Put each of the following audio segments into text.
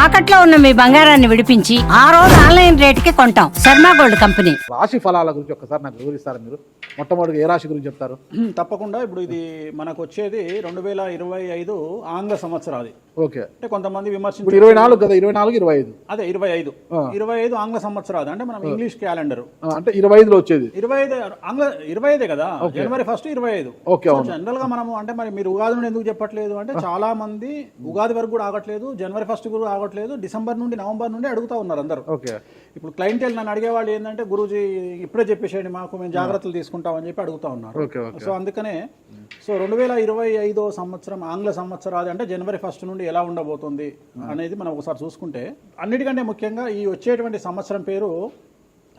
తాకట్లో ఉన్న మీ బంగారాన్ని విడిపించి ఆ రోజు ఆన్లైన్ రేటుకి కొంటాం. Sharma gold company. రాశి ఫలాల గురించి ఒక్కసారి నాకు వివరిస్తారా మీరు? మొట్టమొదటి ఏ రాశి గురించి చెప్తారు? తప్పకుండా. ఇప్పుడు ఇది మనకు వచ్చేది 2025 ఆంగ్ల సంవత్సరాది. ఓకే. అంటే కొంతమంది విమర్శించారు 24 కదా, 24 25 అదే 25 ఆంగ్ల సంవత్సరాది అంటే మనం ఇంగ్లీష్ క్యాలెండర్ అంటే 25లో వచ్చేది 25 ఆంగ్ల 25 కదా, జనవరి 1 25. ఓకే. జనరల్ గా మనము అంటే మరి మీరు ఉగాది నుండి ఎందుకు చెప్పట్లేదు అంటే చాలా మంది ఉగాది వరకు కూడా ఆగట్లేదు, జనవరి 1 కూడా ఆగట్లేదు, డిసెంబర్ నుండి నవంబర్ నుండి అడుగుతా ఉన్నారు అందరూ. ఓకే. ఇప్పుడు క్లయింటెల్ నన్ను అడిగేవాళ్ళు ఏంటంటే గురూజీ ఇప్పుడే చెప్పేసేయండి మాకు, మేము జాగ్రత్తలు తీసుకుంటామని చెప్పి అడుగుతా ఉన్నారు. సో అందుకనే 2025 సంవత్సరం ఆంగ్ల సంవత్సరాది అంటే జనవరి 1 నుండి ఎలా ఉండబోతుంది అనేది మనం ఒకసారి చూసుకుంటే, అన్నిటికంటే ముఖ్యంగా ఈ వచ్చేటువంటి సంవత్సరం పేరు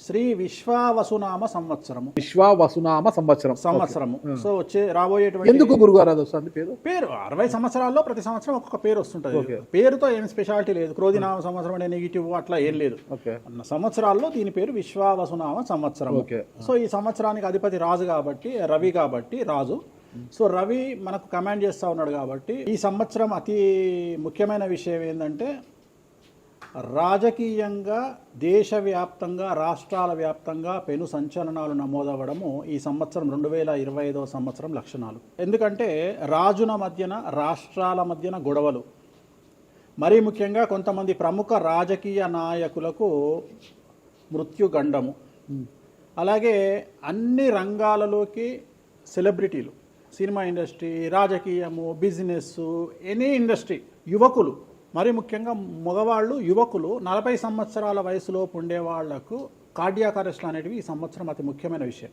శ్రీ విశ్వావసునామ సంవత్సరము. విశ్వావసునామ సంవత్సరము. సో రాబోయేటువంటి ఎందుకు గురుగారు అది వస్తుంది పేరు 60 సంవత్సరాల్లో ప్రతి సంవత్సరం ఒక్కొక్క పేరు వస్తుంటది. పేరుతో ఏం స్పెషాలిటీ లేదు. క్రోధినామ సంవత్సరం అనే నెగిటివ్ అట్లా ఏం లేదు. సంవత్సరాల్లో దీని పేరు విశ్వావసునామ సంవత్సరం. సో ఈ సంవత్సరానికి అధిపతి రాజు కాబట్టి, రవి కాబట్టి రాజు. సో రవి మనకు కమాండ్ చేస్తూ ఉన్నాడు కాబట్టి ఈ సంవత్సరం అతి ముఖ్యమైన విషయం ఏంటంటే రాజకీయంగా దేశవ్యాప్తంగా రాష్ట్రాల వ్యాప్తంగా పెను సంచలనాలు నమోదవ్వడము ఈ సంవత్సరం 2025 సంవత్సరం లక్షణాలు. ఎందుకంటే రాజుల మధ్యన రాష్ట్రాల మధ్యన గొడవలు, మరీ ముఖ్యంగా కొంతమంది ప్రముఖ రాజకీయ నాయకులకు మృత్యుగండము, అలాగే అన్ని రంగాలలోకి సెలబ్రిటీలు, సినిమా ఇండస్ట్రీ, రాజకీయము, బిజినెస్, ఎనీ ఇండస్ట్రీ, యువకులు, మరి ముఖ్యంగా మగవాళ్ళు యువకులు 40 సంవత్సరాల వయసులోపు ఉండే వాళ్లకు కార్డియాక్ అరెస్ట్లు అనేటివి ఈ సంవత్సరం అతి ముఖ్యమైన విషయం.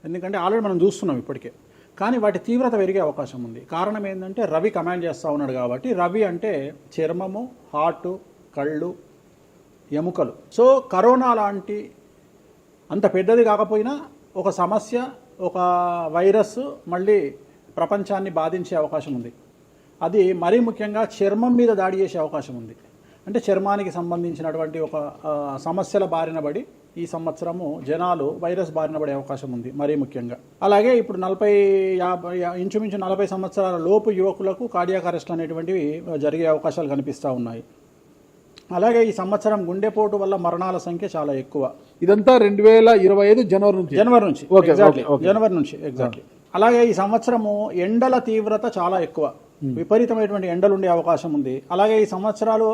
ఎందుకంటే ఆల్రెడీ మనం చూస్తున్నాం ఇప్పటికే, కానీ వాటి తీవ్రత పెరిగే అవకాశం ఉంది. కారణం ఏంటంటే రవి కమాండ్ చేస్తూ ఉన్నాడు కాబట్టి. రవి అంటే చర్మము, హార్టు, కళ్ళు, ఎముకలు. సో కరోనా లాంటి అంత పెద్దది కాకపోయినా ఒక సమస్య, ఒక వైరస్ మళ్ళీ ప్రపంచాన్ని బాధించే అవకాశం ఉంది. అది మరీ ముఖ్యంగా చర్మం మీద దాడి చేసే అవకాశం ఉంది. అంటే చర్మానికి సంబంధించినటువంటి ఒక సమస్యల బారిన పడి ఈ సంవత్సరము జనాలు వైరస్ బారిన పడే అవకాశం ఉంది మరీ ముఖ్యంగా. అలాగే ఇప్పుడు ఇంచుమించు 40 సంవత్సరాల లోపు యువకులకు కార్డియాక్ అరెస్ట్ అనేటువంటివి జరిగే అవకాశాలు కనిపిస్తూ ఉన్నాయి. అలాగే ఈ సంవత్సరం గుండెపోటు వల్ల మరణాల సంఖ్య చాలా ఎక్కువ. ఇదంతా 2025 జనవరి నుంచి ఎగ్జాక్ట్లీ. అలాగే ఈ సంవత్సరము ఎండల తీవ్రత చాలా ఎక్కువ, విపరీతమైనటువంటి ఎండలు ఉండే అవకాశం ఉంది. అలాగే ఈ సంవత్సరాలు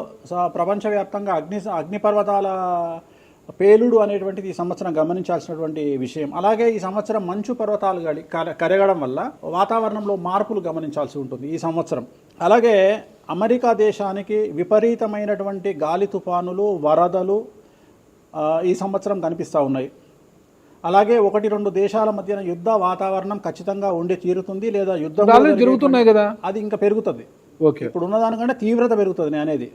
ప్రపంచవ్యాప్తంగా అగ్నిపర్వతాల పేలుడు అనేటువంటిది ఈ సంవత్సరం గమనించాల్సినటువంటి విషయం. అలాగే ఈ సంవత్సరం మంచు పర్వతాలు కరగడం వల్ల వాతావరణంలో మార్పులు గమనించాల్సి ఉంటుంది ఈ సంవత్సరం. అలాగే అమెరికా దేశానికి విపరీతమైనటువంటి గాలి తుఫానులు, వరదలు ఈ సంవత్సరం కనిపిస్తూ ఉన్నాయి. అలాగే 1-2 దేశాల మధ్యన యుద్ధ వాతావరణం ఖచ్చితంగా ఉండి తీరుతుంది, లేదా యుద్ధం జరుగుతున్నాయి కదా, అది ఇంకా పెరుగుతుంది. ఇప్పుడు ఉన్నదానికంటే తీవ్రత పెరుగుతుంది నేను అనేది.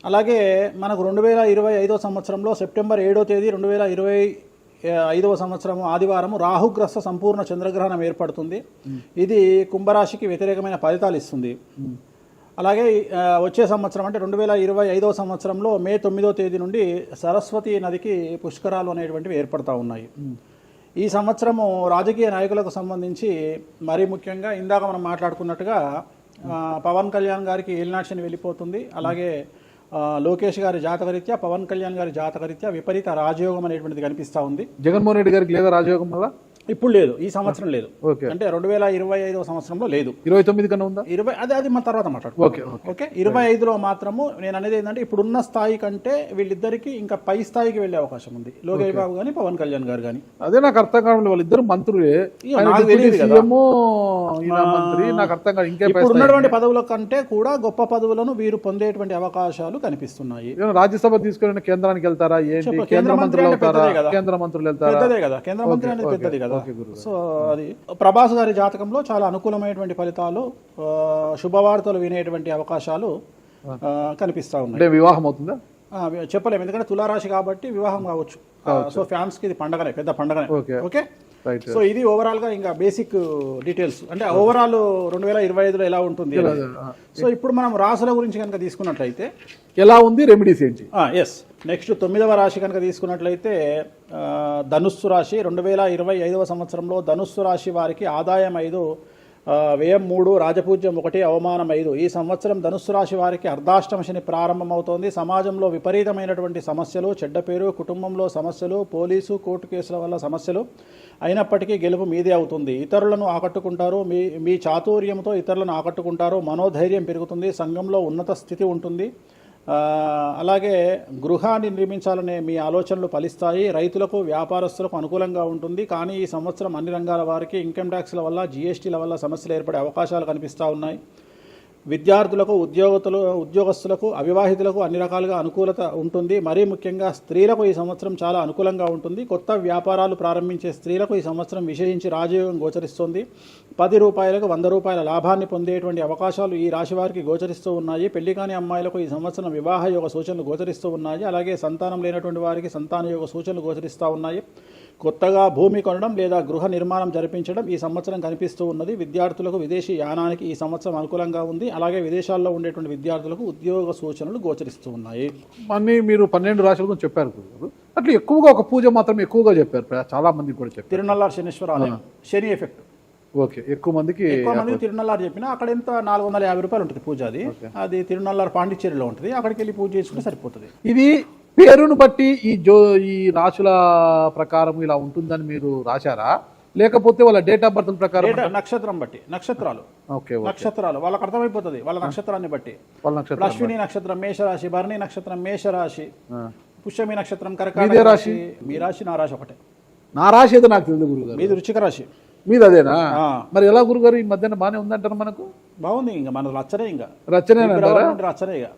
అలాగే మనకు 2025 సంవత్సరంలో సెప్టెంబర్ 7వ తేదీ 2025 సంవత్సరం ఆదివారం రాహుగ్రస్త సంపూర్ణ చంద్రగ్రహణం ఏర్పడుతుంది. ఇది కుంభరాశికి వ్యతిరేకమైన ఫలితాలు ఇస్తుంది. అలాగే వచ్చే సంవత్సరం అంటే 2025 సంవత్సరంలో మే 9వ తేదీ నుండి సరస్వతి నదికి పుష్కరాలు అనేటువంటివి ఏర్పడతా ఉన్నాయి. ఈ సంవత్సరము రాజకీయ నాయకులకు సంబంధించి మరీ ముఖ్యంగా ఇందాక మనం మాట్లాడుకున్నట్టుగా పవన్ కళ్యాణ్ గారికి ఏలినాటి వెళ్ళిపోతుంది. అలాగే లోకేష్ గారి జాతకరీత్యా, పవన్ కళ్యాణ్ గారి జాతకరీత్యా విపరీత రాజయోగం అనేటువంటిది కనిపిస్తూ ఉంది. జగన్మోహన్ రెడ్డి గారికి లేదా రాజయోగం వల్ల? ఇప్పుడు లేదు, ఈ సంవత్సరం లేదు. అంటే 2025 సంవత్సరంలో లేదు. 29 కన్నా ఉందా? అది మన తర్వాత మాట్లాడుకో. ఓకే. 25లో మాత్రము నేను అనేది ఏంటంటే ఇప్పుడున్న స్థాయి కంటే వీళ్ళిద్దరికి ఇంకా పై స్థాయికి వెళ్లే అవకాశం ఉంది. లోకేష్ బాబు గానీ, పవన్ కళ్యాణ్ గారు కానీ. అదే నాకు అర్థం కావడం, వాళ్ళిద్దరు మంత్రులే. ఇప్పుడు ఉన్నటువంటి పదవుల కంటే కూడా గొప్ప పదవులను వీరు పొందేటువంటి అవకాశాలు కనిపిస్తున్నాయి. రాజ్యసభ తీసుకుని కేంద్రానికి వెళ్తారా? కేంద్ర మంత్రులు వెళ్తారా? కేంద్ర మంత్రులు వెళ్తారా? పెద్దదే కదా, కేంద్ర మంత్రి అనేది పెద్దది కదా. సో అది ప్రభాస్ గారి జాతకంలో చాలా అనుకూలమైనటువంటి ఫలితాలు, శుభవార్తలు వినేటువంటి అవకాశాలు కనిపిస్తా ఉన్నాయి. వివాహం అవుతుందా చెప్పలేము, ఎందుకంటే తులారాశి కాబట్టి వివాహం కావచ్చు. సో ఫ్యాన్స్ కి ఇది పండగనే, పెద్ద పండగనే. ఓకే. సో ఇది ఓవరాల్ గా ఇంకా బేసిక్ డీటెయిల్స్. అంటే ఓవరాల్ 2025లో ఎలా ఉంటుంది. సో ఇప్పుడు మనం రాశుల గురించి కనుక తీసుకున్నట్లయితే ఎలా ఉంది, రెమెడీస్ ఏంటి? నెక్స్ట్ 9వ రాశి కనుక తీసుకున్నట్లయితే ధనుస్సు రాశి. 2025 సంవత్సరంలో ధనుస్సు రాశి వారికి ఆదాయం 5, వ్యయం 3, రాజపూజ్యం 1, అవమానం 5. ఈ సంవత్సరం ధనుస్సు రాశి వారికి అర్ధాష్టమ శని ప్రారంభమవుతోంది. సమాజంలో విపరీతమైనటువంటి సమస్యలు, చెడ్డ పేరు, కుటుంబంలో సమస్యలు, పోలీసు కోర్టు కేసుల వల్ల సమస్యలు, అయినప్పటికీ గెలుపు మీదే అవుతుంది. ఇతరులను ఆకట్టుకుంటారు, మీ చాతుర్యంతో ఇతరులను ఆకట్టుకుంటారు, మనోధైర్యం పెరుగుతుంది, సంఘంలో ఉన్నత స్థితి ఉంటుంది. అలాగే గృహాన్ని నిర్మించాలనే మీ ఆలోచనలు ఫలిస్తాయి. రైతులకు వ్యాపారస్తులకు అనుకూలంగా ఉంటుంది. కానీ ఈ సంవత్సరం అన్ని రంగాల వారికి ఇన్కమ్ ట్యాక్స్ల వల్ల, జీఎస్టీల వల్ల సమస్యలు ఏర్పడే అవకాశాలు కనిపిస్తూ ఉన్నాయి. విద్యార్థులకు, ఉద్యోగస్తులకు, అవివాహితులకు అన్ని రకాలుగా అనుకూలత ఉంటుంది. మరీ ముఖ్యంగా స్త్రీలకు ఈ సంవత్సరం చాలా అనుకూలంగా ఉంటుంది. కొత్త వ్యాపారాలు ప్రారంభించే స్త్రీలకు ఈ సంవత్సరం విశేషించి రాజయోగం గోచరిస్తుంది. 10 రూపాయలకు 100 రూపాయల లాభాన్ని పొందేటువంటి అవకాశాలు ఈ రాశి వారికి గోచరిస్తూ ఉన్నాయి. పెళ్లి కాని అమ్మాయిలకు ఈ సంవత్సరం వివాహ యోగ సూచనలు గోచరిస్తూ ఉన్నాయి. అలాగే సంతానం లేనటువంటి వారికి సంతాన యోగ సూచనలు గోచరిస్తూ ఉన్నాయి. కొత్తగా భూమి కొనడం లేదా గృహ నిర్మాణం జరిపించడం ఈ సంవత్సరం కనిపిస్తూ ఉన్నది. విద్యార్థులకు విదేశీ యానానికి ఈ సంవత్సరం అనుకూలంగా ఉంది. అలాగే విదేశాల్లో ఉండేటువంటి విద్యార్థులకు ఉద్యోగ సూచనలు గోచరిస్తూ ఉన్నాయి. అన్నీ మీరు 12 రాశుల గురించి చెప్పారు గురుగారు. అట్లా ఎక్కువగా ఒక పూజ మాత్రం ఎక్కువగా చెప్పారు, చాలా మంది కూడా చెప్పారు. తిరునల్లారు శనీశ్వర ఆలయం, శని ఎఫెక్ట్. ఓకే, ఎక్కువ మందికి తిరునల్లారు చెప్పిన అక్కడ ఎంత 450 రూపాయలు ఉంటుంది పూజ. అది తిరునల్లారు పాండిచ్చేరిలో ఉంటుంది. అక్కడికి వెళ్ళి పూజ చేసుకుంటే సరిపోతుంది. ఇది పేరును బట్టి ఈ రాశుల ప్రకారం ఇలా ఉంటుందని మీరు రాశారా, లేకపోతే వాళ్ళ డేట్ ఆఫ్ బర్త్ ప్రకారం? నక్షత్రం బట్టి, నక్షత్రాలు. ఓకే, నక్షత్రాలు వాళ్ళకి అర్థమైపోతుంది, వాళ్ళ నక్షత్రాన్ని బట్టి. అశ్విని నక్షత్రం మేషరాశి, భరణి నక్షత్రం మేషరాశి, పుష్యమి నక్షత్రం కర్కాటక రాశి. మీ రాశి నా రాశి ఒకటే. నా రాశి అయితే నాకు తెలియదు గురుగారు. మీది వృశ్చిక రాశి. మీది అదేనా? మరి ఎలా గురుగారు ఈ మధ్యన బాగానే ఉందంటారు? మనకు బాగుంది. ఇంకా మన రచనే, ఇంకా రచనే రచనే. ఇక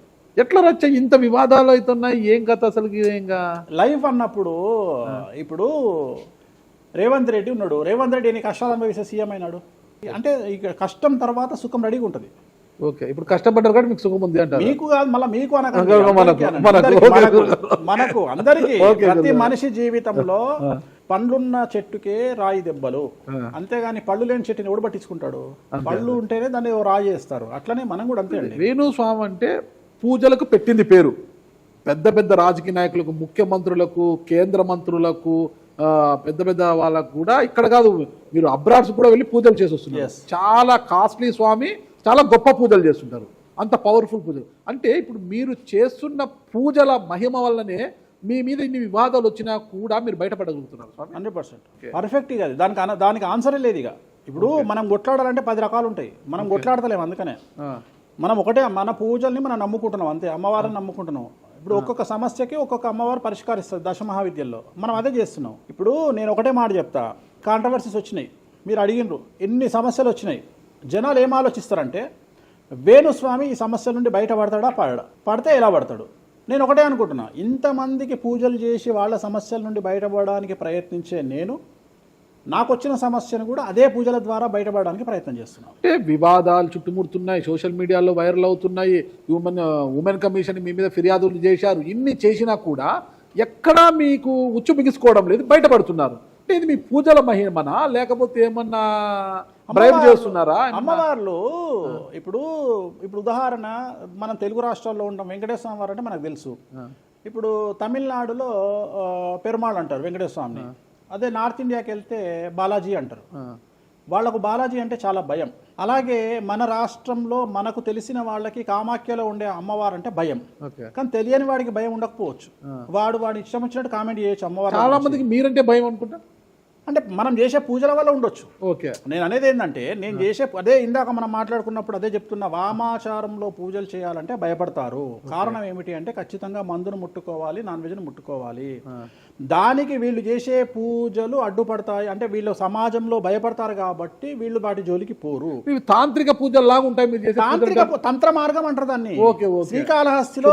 ఎట్లా రచ్చ? ఇంత వివాదాలు అవుతున్నాయి, ఏం కథ అసలు? ఇంకా లైఫ్ అన్నప్పుడు ఇప్పుడు రేవంత్ రెడ్డి ఉన్నాడు. రేవంత్ రెడ్డి ఎన్ని కష్టాలు అనుభవిస్తే సీఎం అయినాడు అంటే ఇక కష్టం తర్వాత సుఖం రెడీగా ఉంటుంది. ఓకే, ఇప్పుడు కష్టపడ్డారు కాబట్టి మీకు సుఖం ఉంది అంటారు. మీకు కాదు, మళ్ళీ మీకు మనకు అందరికీ. ప్రతి మనిషి జీవితంలో పండ్లున్న చెట్టుకే రాయి దెబ్బలు, అంతేగాని పళ్ళు లేని చెట్టుని ఎవడు పట్టించుకుంటాడు? పళ్ళు ఉంటేనే దాన్ని రాయి చేస్తారు. అట్లనే మనం కూడా అంతే అండి. వేణుస్వామి అంటే పూజలకు పెట్టింది పేరు. పెద్ద పెద్ద రాజకీయ నాయకులకు, ముఖ్యమంత్రులకు, కేంద్ర మంత్రులకు, పెద్ద పెద్ద వాళ్ళకు కూడా ఇక్కడ కాదు, మీరు అబ్రాడ్స్ కూడా వెళ్ళి పూజలు చేసి వస్తున్నారు. చాలా కాస్ట్లీ స్వామి, చాలా గొప్ప పూజలు చేస్తుంటారు, అంత పవర్ఫుల్ పూజలు. అంటే ఇప్పుడు మీరు చేస్తున్న పూజల మహిమ వల్లనే మీ మీద ఇన్ని వివాదాలు వచ్చినా కూడా మీరు బయటపడగలుగుతున్నారు. 100% పర్ఫెక్ట్. ఇక దానికి ఆన్సరే లేదు. ఇక ఇప్పుడు మనం కొట్లాడాలంటే 10 రకాలు ఉంటాయి, మనం కొట్లాడతలేము. అందుకనే మనం ఒకటే, మన పూజల్ని మనం నమ్ముకుంటున్నాం అంతే, అమ్మవారిని నమ్ముకుంటున్నాం. ఇప్పుడు ఒక్కొక్క సమస్యకి ఒక్కొక్క అమ్మవారు పరిష్కరిస్తుంది దశమహావిద్యల్లో. మనం అదే చేస్తున్నాం. ఇప్పుడు నేను ఒకటే మాట చెప్తా, కాంట్రవర్సీస్ వచ్చినాయి, మీరు అడిగినరు, ఎన్ని సమస్యలు వచ్చినాయి. జనాలు ఏం ఆలోచిస్తారంటే వేణుస్వామి ఈ సమస్యల నుండి బయటపడతాడా, పడితే ఎలా పడతాడు? నేను ఒకటే అనుకుంటున్నా, ఇంతమందికి పూజలు చేసి వాళ్ళ సమస్యల నుండి బయటపడడానికి ప్రయత్నించే నేను నాకు వచ్చిన సమస్యను కూడా అదే పూజల ద్వారా బయటపడడానికి ప్రయత్నం చేస్తున్నాను. అంటే వివాదాలు చుట్టుముడుతున్నాయి, సోషల్ మీడియాలో వైరల్ అవుతున్నాయి, ఉమెన్ కమిషన్ మీ మీద ఫిర్యాదులు చేశారు. ఇన్ని చేసినా కూడా ఎక్కడా మీకు ఉచ్చు బిగుసుకోవడం లేదు, బయటపడుతున్నారు. అంటే ఇది మీ పూజల మహిమనా, లేకపోతే ఏమన్నా బ్రైబ్ చేస్తున్నారా? అమ్మవార్లు ఇప్పుడు ఉదాహరణ, మనం తెలుగు రాష్ట్రాల్లో ఉంటాం, వెంకటేశ్వర స్వామి వారు అంటే మనకు తెలుసు. ఇప్పుడు తమిళనాడులో పెరుమాళ్ అంటారు వెంకటేశ్వర స్వామిని. అదే నార్త్ ఇండియాకి వెళ్తే బాలాజీ అంటారు. వాళ్లకు బాలాజీ అంటే చాలా భయం. అలాగే మన రాష్ట్రంలో మనకు తెలిసిన వాళ్ళకి కామాఖ్యలో ఉండే అమ్మవారు అంటే భయం. కానీ తెలియని వాడికి భయం ఉండకపోవచ్చు, వాడు ఇష్టం వచ్చినట్టు కామెంట్ చేయొచ్చు అమ్మవారు. చాలా మందికి మీరంటే భయం అనుకుంటా, అంటే మనం చేసే పూజల వల్ల ఉండొచ్చు. ఓకే, నేను అనేది ఏంటంటే, నేను చేసే అదే ఇందాక మనం మాట్లాడుకున్నప్పుడు అదే చెప్తున్నా, వామాచారంలో పూజలు చేయాలంటే భయపడతారు. కారణం ఏమిటి అంటే ఖచ్చితంగా మందును ముట్టుకోవాలి, నాన్ వెజ్ను ముట్టుకోవాలి. దానికి వీళ్ళు చేసే పూజలు అడ్డుపడతాయి. అంటే వీళ్ళు సమాజంలో భయపడతారు కాబట్టి వీళ్ళు వాటి జోలికి పోరు. తాంత్రిక పూజలు లాగా ఉంటాయి మీరు చేసే తాంత్రిక తంత్ర మార్గం అంటారు దాన్ని. శ్రీకాళహస్తిలో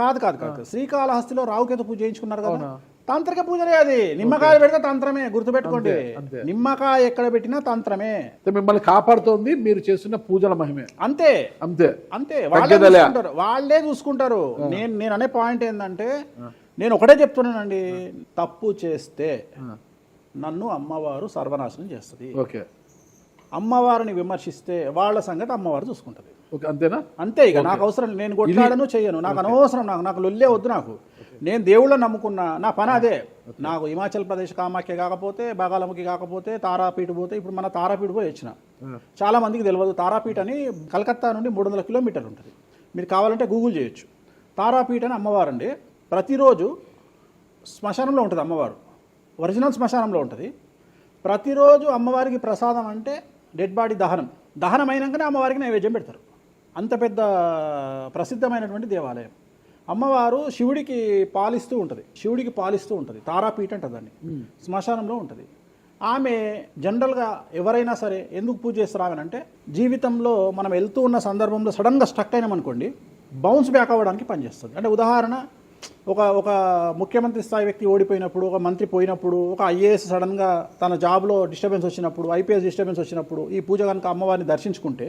కాదు శ్రీకాళహస్తిలో రావుకేతు పూజ చేయించుకున్నారు కదా, తాంత్రిక పూజలే అది. నిమ్మకాయ పెడితే తంత్రమే, గుర్తుపెట్టుకోండి. నిమ్మకాయ ఎక్కడ పెట్టినా తంత్రమే. మిమ్మల్ని కాపాడుతోంది మీరు చేస్తున్న పూజల మహిమే. అంతే అంతే అంతే, వాళ్ళే చూసుకుంటారు. నేను అనే పాయింట్ ఏంటంటే, నేను ఒకటే చెప్తున్నానండి, తప్పు చేస్తే నన్ను అమ్మవారు సర్వనాశనం చేస్తుంది. ఓకే, అమ్మవారిని విమర్శిస్తే వాళ్ళ సంగతి అమ్మవారు చూసుకుంటది. అంతేనా? అంతే. ఇక నాకు అవసరం, నేను కొట్లాడను చెయ్యను, నాకు అనవసరం, నాకు లొల్లే వద్దు. నాకు నేను దేవుళ్ళని నమ్ముకున్నా, నా పని అదే. నాకు హిమాచల్ ప్రదేశ్ కామాఖ్య కాకపోతే, బాగాలముఖి కాకపోతే, తారాపీఠ పోతే, ఇప్పుడు మన తారాపీఠ పోయి వచ్చిన. చాలా మందికి తెలియదు, తారాపీఠ అని కలకత్తా నుండి 300 కిలోమీటర్లు ఉంటుంది. మీరు కావాలంటే గూగుల్ చేయొచ్చు. తారాపీఠ అని అమ్మవారు అండి. ప్రతిరోజు శ్మశానంలో ఉంటుంది అమ్మవారు, ఒరిజినల్ శ్మశానంలో ఉంటుంది. ప్రతిరోజు అమ్మవారికి ప్రసాదం అంటే డెడ్ బాడీ దహనం అయినాకనే అమ్మవారికి నైవేద్యం పెడతారు. అంత పెద్ద ప్రసిద్ధమైనటువంటి దేవాలయం. అమ్మవారు శివుడికి పాలిస్తూ ఉంటుంది. తారాపీఠ అంటుంది దాన్ని. శ్మశానంలో ఉంటుంది. ఆమె జనరల్గా ఎవరైనా సరే ఎందుకు పూజ చేస్తారు ఆమె అంటే, జీవితంలో మనం వెళ్తూ ఉన్న సందర్భంలో సడన్గా స్టక్ అయినామనుకోండి, బౌన్స్ బ్యాక్ అవ్వడానికి పనిచేస్తుంది. అంటే ఉదాహరణ, ఒక ముఖ్యమంత్రి స్థాయి వ్యక్తి ఓడిపోయినప్పుడు, ఒక మంత్రి పోయినప్పుడు, ఒక ఐఏఎస్ సడన్గా తన జాబ్లో డిస్టర్బెన్స్ వచ్చినప్పుడు, ఐపీఎస్ డిస్టర్బెన్స్ వచ్చినప్పుడు ఈ పూజ కనుక అమ్మవారిని దర్శించుకుంటే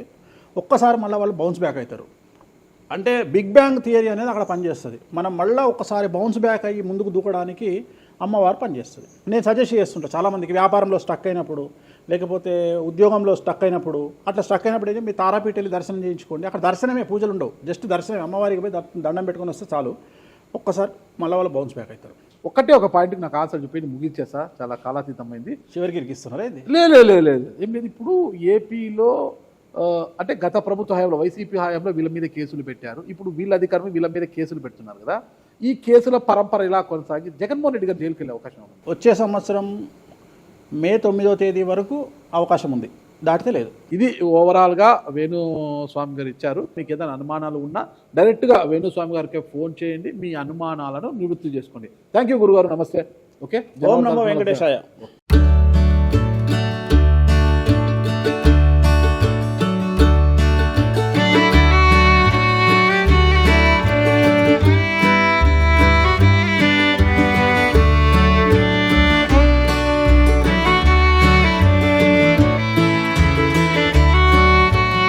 ఒక్కసారి మళ్ళీ వాళ్ళు బౌన్స్ బ్యాక్ అవుతారు. అంటే బిగ్ బ్యాంగ్ థియరీ అనేది అక్కడ పనిచేస్తుంది. మనం మళ్ళీ ఒక్కసారి బౌన్స్ బ్యాక్ అయ్యి ముందుకు దూకడానికి అమ్మవారు పనిచేస్తుంది. నేను సజెస్ట్ చేస్తుంటాను చాలామందికి, వ్యాపారంలో స్టక్ అయినప్పుడు, లేకపోతే ఉద్యోగంలో స్టక్ అయినప్పుడు, అట్లా స్టక్ అయినప్పుడు అయితే మీ తారాపీఠ వెళ్ళి దర్శనం చేయించుకోండి. అక్కడ దర్శనమే, పూజలు ఉండవు, జస్ట్ దర్శనమే. అమ్మవారికి పోయి దండం పెట్టుకొని వస్తే చాలు, ఒక్కసారి మళ్ళీ వాళ్ళు బౌన్స్ బ్యాక్ అవుతారు. ఒకటే ఒక పాయింట్కి నాకు ఆన్సర్ చెప్పి ముగించేసా, చాలా కాలాతీతమైంది. చివరికి ఇరికిస్తున్నారా ఇది? లేదు ఏం లేదు. ఇప్పుడు ఏపీలో అంటే గత ప్రభుత్వ హయాంలో, వైసీపీ హయాంలో వీళ్ళ మీద కేసులు పెట్టారు. ఇప్పుడు వీళ్ళ అధికారం వీళ్ళ మీద కేసులు పెడుతున్నారు కదా. ఈ కేసుల పరంపర ఇలా కొనసాగి జగన్మోహన్ రెడ్డి గారు జైలుకి వెళ్ళే అవకాశం ఉంది. వచ్చే సంవత్సరం మే 9వ తేదీ వరకు అవకాశం ఉంది, దాటితే లేదు. ఇది ఓవరాల్గా వేణుస్వామి గారు ఇచ్చారు. మీకు ఏదైనా అనుమానాలు ఉన్నా డైరెక్ట్గా వేణుస్వామి గారికి ఫోన్ చేయండి, మీ అనుమానాలను నివృత్తి చేసుకోండి. థ్యాంక్ యూ గురుగారు, నమస్తే. ఓకే, ఓం నమో వెంకటేశాయ.